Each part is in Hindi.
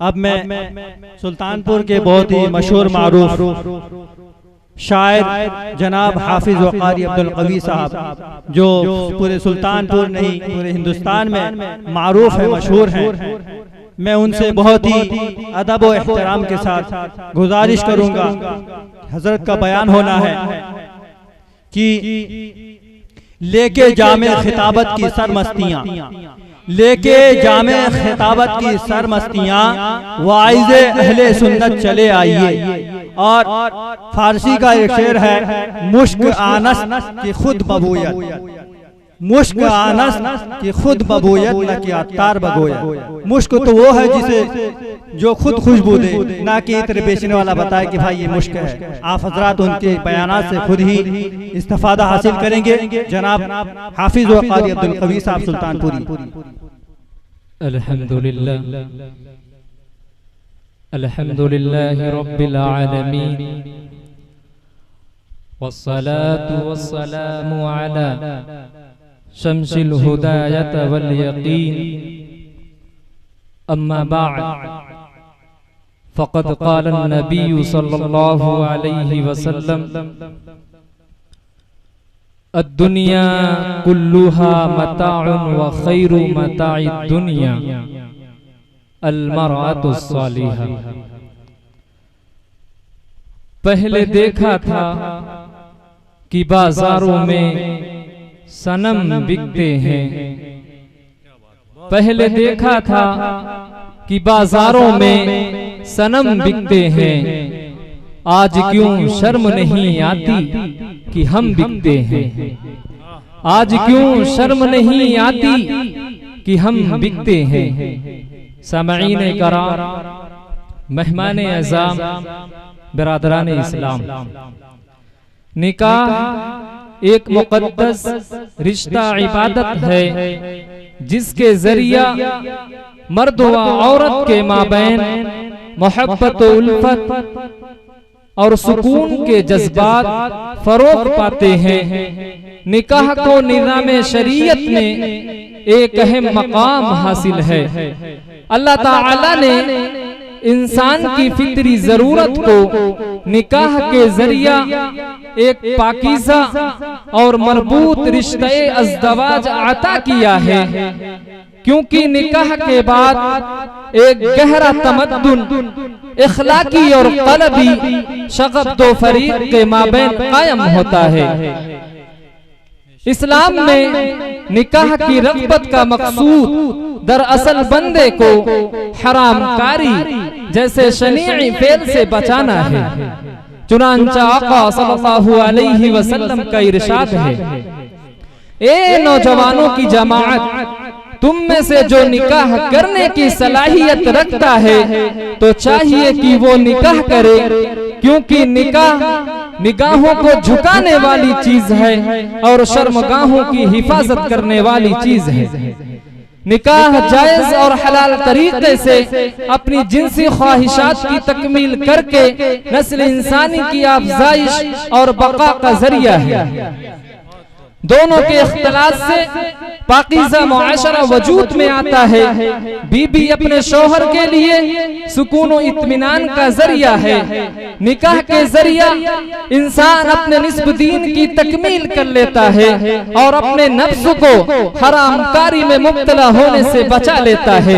अब मैं सुल्तानपुर के बहुत ही मशहूर मारूफ शायर जनाब हाफिज वक़ारी अब्दुल कवी साहब, जो पूरे सुल्तानपुर नहीं पूरे हिंदुस्तान में मारूफ है, मशहूर हैं, मैं उनसे बहुत ही अदब और एहतराम के साथ गुजारिश करूंगा। हजरत का बयान होना है कि लेके जामे खिताबत की सरमस्तियां, लेके जामे खिताबत की सरमस्तियां वाइज़े अहले सुन्नत चले आइए। और फारसी का एक शेर है, मुश्क आनस की खुद बबूयत, मुश्क आनस की खुद बबूयत न कि अत्तार बगोयत। मुश्क तो वो है जिसे जो खुद खुशबू दे, ना कि इत्र बेचने वाला बताए कि भाई ये मुश्क है। आप हजरात उनके बयानात से खुद ही इस्तिफादा हासिल करेंगे। जनाब हाफिज वक़ारी अब्दुल कवी साहब सुल्तानपुरी। अल्हम्दुलिल्लाह अल्हम्दुलिल्लाहि रब्बिल आलमीन वस्सलातु वस्सलामु अला शम्सिल हुदायत वल यकीन, अम्मा बाद फ़क़द क़ाल नबी सल्लल्लाहु अलैहि वसल्लम अद्दुनिया कुल्लुहा मताउन व खैरु मताइद दुनिया अल-मरअतु सालिहा। पहले देखा था कि बाजारों में सनम बिकते हैं, पहले देखा था कि बाजारों में सनम बिकते हैं, आज क्यों शर्म नहीं आती कि हम बिकते हैं, आज क्यों शर्म नहीं आती कि हम बिकते हैं। सामईन कराम, मेहमान अज़ाम, बिरादरान इस्लाम, निकाह एक मुक़द्दस रिश्ता इबादत है जिसके जरिया मर्द व औरत के माबैन मोहब्बत व उल्फत और सुकून के जज्बात फरोग पाते हैं। निकाह को निज़ाम शरीयत में एक अहम मकाम हासिल है। अल्लाह ताला ने इंसान की फितरी जरूरत को निकाह के जरिया एक पाकीज़ा और मरबूत रिश्ते अज़दवाज अता किया है, क्योंकि निकाह के बाद एक गहरा तमद्दुन, इखलाकी और क़ल्बी शग़फ़ दो फरीक़ के माबैन कायम होता है। इस्लाम में निकाह की रग़बत का मक़सूद दरअसल बंदे को हरामकारी जैसे शनीई फेल से बचाना है। चुनांचे आका सल्लल्लाहु अलैहि वसल्लम का इरशाद है, ए नौजवानों की जमाअत, तुम में से जो निकाह करने की सलाहियत रखता है तो चाहिए कि वो निकाह करे, क्योंकि निकाह निगाहों को झुकाने वाली चीज है और शर्मगाहों की हिफाजत करने वाली चीज है। निकाह जायज और हलाल तरीके से अपनी जिनसी ख्वाहिशात की तकमील करके नस्ल इंसानी की अफजाइश और बका का जरिया है। दोनों के इख्तिलात से पाकीज़ा मुआशरा वजूद में आता है। बीबी अपने शौहर के लिए सुकून व इत्मीनान का जरिया है। निकाह के जरिया इंसान अपने निस्ब दीन की तकमील कर लेता है और अपने नफ्स को हरामकारी में मुब्तला होने से बचा लेता है।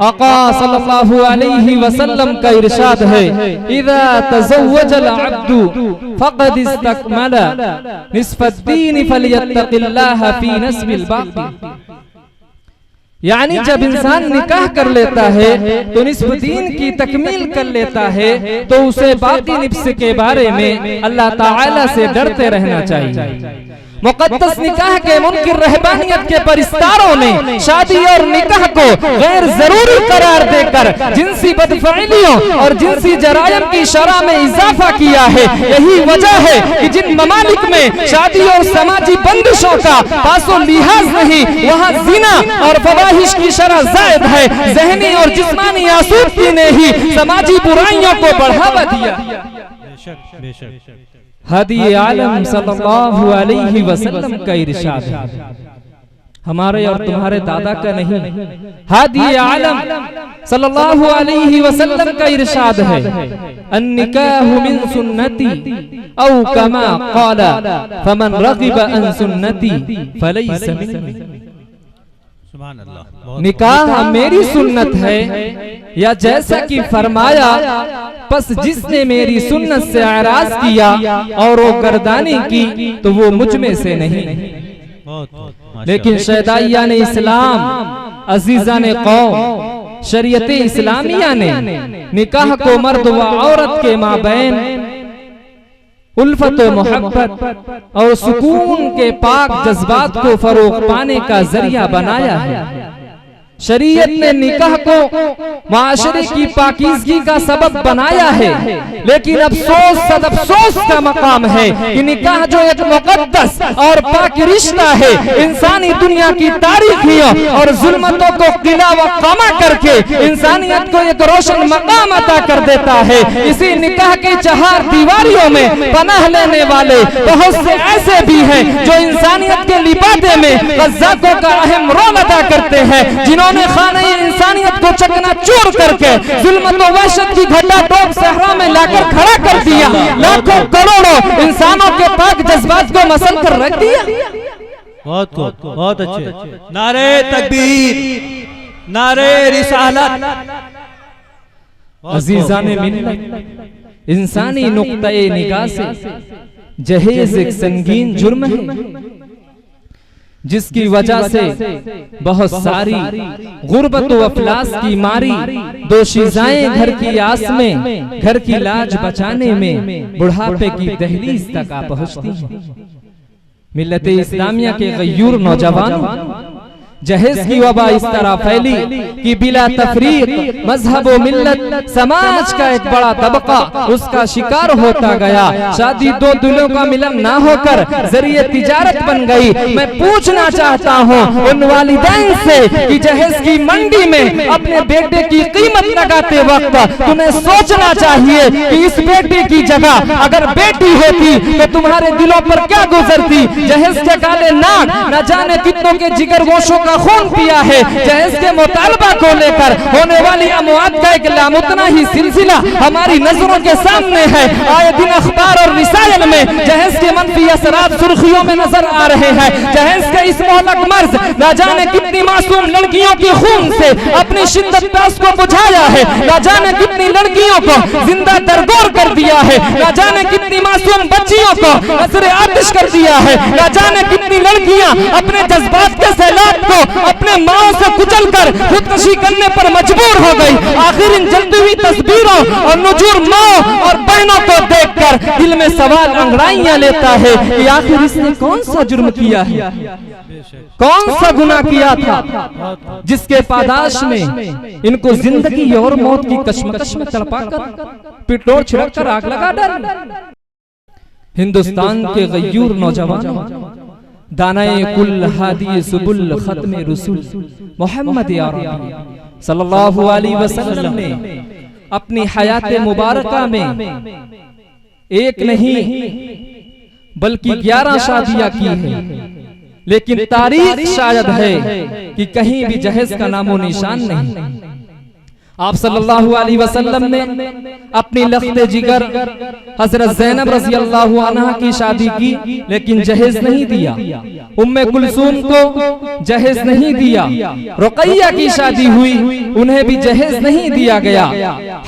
आका सल्लल्लाहु अलैहि वसल्लम का इरशाद है, इज़ा तज़व्वजल अब्दु फ़क़द इस्तकमला निस्फ़द्दीन फलियत्तक़िल्लाह फ़ी नस्बिल बाक़ी। यानी जब इंसान निकाह कर लेता है तो निस्फ़ दीन की तकमील कर लेता है, तो उसे बाकी निफ्स के बारे में अल्लाह ताला से डरते रहना चाहिए। मुक़द्दस निकाह के मुनकिर रहबानियत के परिस्तारों ने शादी और निकाह को गैर जरूरी करार देकर जिनसी बदफअलियों और जिनसी जरायम की शरह में इजाफा किया है। यही वजह है कि जिन ममालिक में शादी और समाजी बंदिशों का पासो लिहाज नहीं, वहाँ जिना और फवाहिश की शरह जायद है। ज़हनी और जिस्मानी आसूदगी ने ही समाजी बुराइयों को बढ़ावा दिया। हदी आलम सल्लल्लाहु अलैहि वसल्लम का इरशाद है, हमारे और तुम्हारे दादा का नहीं। हादी आलम सल्लल्लाहु अलैहि वसल्लम का इरशाद है, अन्निकाहु मिन सुन्नती औ कमा क़ाला फमन रग़िब अन सुन्नती फलैसा मिन्नी। सुभान अल्लाह। निकाह मेरी सुन्नत है, या जैसा कि फरमाया, बस जिसने मेरी सुन्नत से एराज किया और वो गर्दानी की तो वो मुझ में से नहीं। लेकिन शहदाइयान इस्लाम, अजीजान कौम, शरीयत इस्लामिया ने निकाह को मर्द व औरत के माबैन उल्फत व मोहब्बत और सुकून के पाक जज्बात को फरोग पाने का जरिया बनाया है। शरीयत ने निकाह को माशरे की पाकीज़गी का सबब बनाया है, लेकिन अफसोस सदअफसोस का मकाम है कि निकाह जो एक मुकद्दस और पाक रिश्ता है, इंसानी दुनिया की तारीखियों और जुल्मतों को किला व कमा करके इंसानियत को एक रोशन मकाम अता कर देता है। इसी निकाह की चहार दीवारियों में पनाह लेने वाले बहुत से ऐसे भी हैं जो इंसानियत के लिबादे में ग़ज़्ज़ाक़ों का अहम रोल अदा करते हैं, जिन्होंने खाने इंसानियत को चकनाचूर करके जुल्मत व वहशत की घटा टोप सहरा में लाकर खड़ा कर दिया, लाखों करोड़ों इंसानों के पाक जज्बात को मसल कर रख दिया। बहुत अच्छे। नारे तकबीर, नारे रिसालत। अजीजान मिल्लत, इंसानी नुक्ते निगाह से जहेज एक संगीन जुर्म है, जिसकी वजह से बहुत सारी गुर्बत व अफलास की मारी दोशीज़ाएं घर की आस में, घर की लाज बचाने में बुढ़ापे की दहलीज तक आ पहुंचती हैं। मिल्लत इस्लामिया के गयूर नौजवानों, जहेज की वबा इस तरह फैली कि बिला तफरीक मजहब व मिल्लत समाज का एक बड़ा तबका उसका शिकार होता गया। शादी दो दिलों का मिलन ना होकर जरिए तिजारत बन गई। मैं पूछना चाहता हूँ उन वालिदैन से कि जहेज की मंडी में अपने बेटे की कीमत लगाते वक्त तुम्हें सोचना चाहिए कि इस बेटे की जगह अगर बेटी होती तो तुम्हारे दिलों पर क्या गुजरती। जहेज के काले नाक न जाने कितनों के जिगर गोशों का खून पिया है। जहेज के मुतालबा को लेकर होने वाली अमवात का एक लामुतना ही सिलसिला हमारी नजरों के सामने है। आए दिन अखबार और रिसायल में जहेज के मनफी असरात सुर्खियों में नजर आ रहे हैं। जहेज के इस मोहलक मर्ज न जाने कितनी मासूम लड़कियों की खून से अपनी शिद्दत प्यास को बुझाया है, न जाने कितनी लड़कियों को जिंदा दरगोर कर दिया है, न जाने कितनी मासूम बच्चियों को नजरे आतिश कर दिया है, न जाने कितनी लड़कियां अपने जज्बात के सैलाब को अपने माओ से कुचलकर खुदकुशी करने पर मजबूर हो गई। आखिर इन जलती हुई तस्वीरों और नुजूर माओ और बहनों को देखकर दिल में सवाल अंगड़ाइयां लेता है कि आखिर इसने कौन सा जुर्म किया है, कौन सा गुनाह किया था जिसके पादाश में इनको जिंदगी और मौत की कश्मकश में तड़पाकर पिटोर छिड़क कर आग लगा डाला। हिंदुस्तान के गयूर नौजवानों, दानाए कुल हादी सुबुल खत्म रसूल मोहम्मद अरबी सल्लल्लाहु अलैहि वसल्लम ने अपनी हयात मुबारका में एक नहीं बल्कि 11 शादियां की हैं, लेकिन तारीख शायद है कि कहीं भी जहेज का नामो निशान नहीं। आप सल्लल्लाहु अलैहि वसल्लम ने अपनी लख्ते जिगर हजरत ज़ैनब रज़ी अल्लाहु अन्हा की शादी की, लेकिन जहेज नहीं दिया। उम्मे कुलसूम को जहेज नहीं दिया। रुक़ैया की शादी हुई, उन्हें भी जहेज नहीं दिया गया।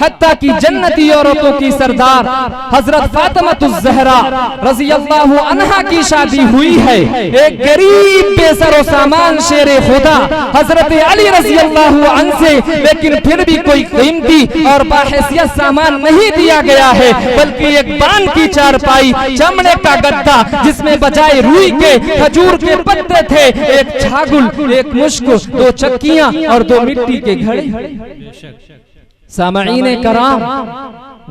हत्ता कि जन्नती औरतों की सरदार हजरत फातिमातुज़ ज़हरा रज़ी अल्लाहु अन्हा की शादी हुई है। एक गरीब बेसरो सामान शेरे खुदा हजरत अली रज़ी अल्लाहु अन्हु से, लेकिन फिर भी कोई कीमती और बाहैसियत सामान नहीं दिया गया है, बल्कि एक बान की चारपाई, चमड़े का गद्दा जिसमें बजाय रुई के खजूर के पत्ते थे, एक छागुल, एक मुश्क, 2 चक्कियां और 2 मिट्टी के घड़े। सामईने कराम,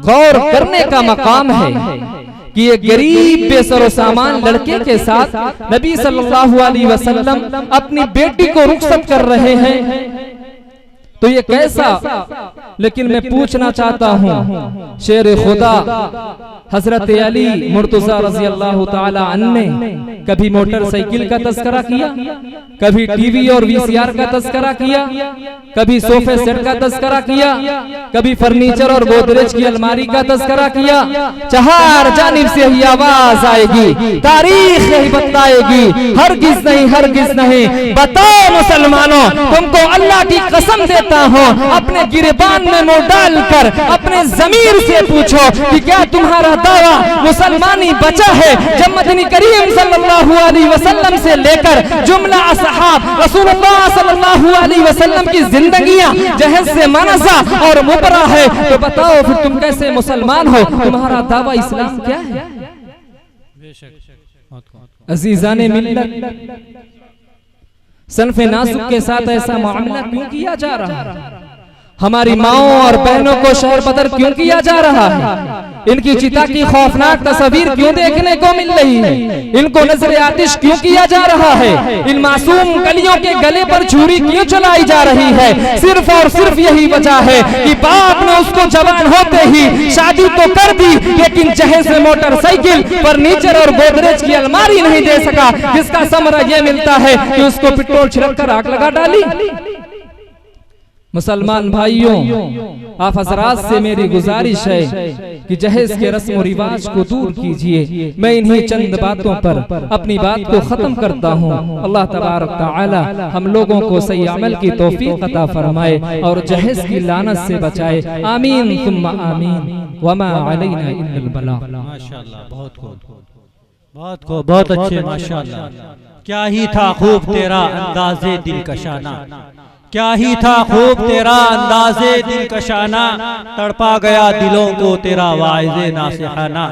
गौर करने का मकाम है कि ये गरीब बेसरो सामान लड़के के साथ नबी सल्लल्लाहु अलैहि वसल्लम अपनी बेटी को रुखसत कर रहे हैं। तो ये कैसा लेकिन मैं पूछना चाहता हूँ, शेर खुदा हजरत अली मुर्तजा रजी अल्लाह ताला अन्हु ने कभी मोटरसाइकिल का तस्करा किया, कभी टीवी और वीसीआर का तस्करा किया, कभी सोफे सेट का तस्करा किया, कभी फर्नीचर और गोदरेज की अलमारी का तस्करा किया? चार जानिब से ही आवाज आएगी, तारीख यही बताएगी, हरगिज नहीं, हरगिज नहीं। बताओ मुसलमानों, तुमको अल्लाह की कसम देता हूँ, अपने गिरबान में मुंह डालकर अपने ज़मीर से पूछो कि क्या तुम्हारा दावा मुसलमानी बचा है? जब मदनी करीम सल्लल्लाहु अलैहि वसल्लम से लेकर जुमला असहाब रसूलुल्लाह सल्लल्लाहु अलैहि वसल्लम की जिंदगियां जहज से मनसा और मुबरा है, तो बताओ फिर तुम कैसे मुसलमान हो? तुम्हारा दावा इस्लाम क्या है? अजीजाने मिल्लत, सनफ़े नासुक के साथ ऐसा मामला क्यों किया जा रहा है? हमारी माओं और बहनों को शहर बदर क्यों किया जा रहा है? इनकी चिता की खौफनाक तस्वीर क्यों देखने को मिल रही है? इनको नजर आतिश क्यों किया जा रहा है? इन मासूम कलियों के गले पर छुरी क्यों चलाई जा रही है? सिर्फ और सिर्फ यही वजह है कि बाप ने उसको जवान होते ही शादी तो कर दी, लेकिन जहेज से मोटरसाइकिल, फर्नीचर और गोदरेज की अलमारी नहीं दे सका, जिसका समरा यह मिलता है कि उसको पेट्रोल छिड़क कर आग लगा डाली। मुसलमान भाइयों, आप हजरात से मेरी गुजारिश है कि जहेज के रस्म रिवाज को दूर कीजिए। मैं इन्हीं चंद बातों पर अपनी बात को खत्म करता हूँ। अल्लाह तबारक तआला हम लोगों को सही अमल की तौफीक अता फरमाए और जहेज की लानत से बचाए। आमीन सुम्मा आमीन। वमा अलैना इल्लल बलाग। माशाअल्लाह, बहुत अच्छे, माशाअल्लाह। क्या ही था खूब तेरा अंदाज़े दिलकशाना, क्या ही था खूब तेरा अंदाज़े दिलकशाना, तड़पा गया दिलों को तेरा वाइज़े नासिहाना।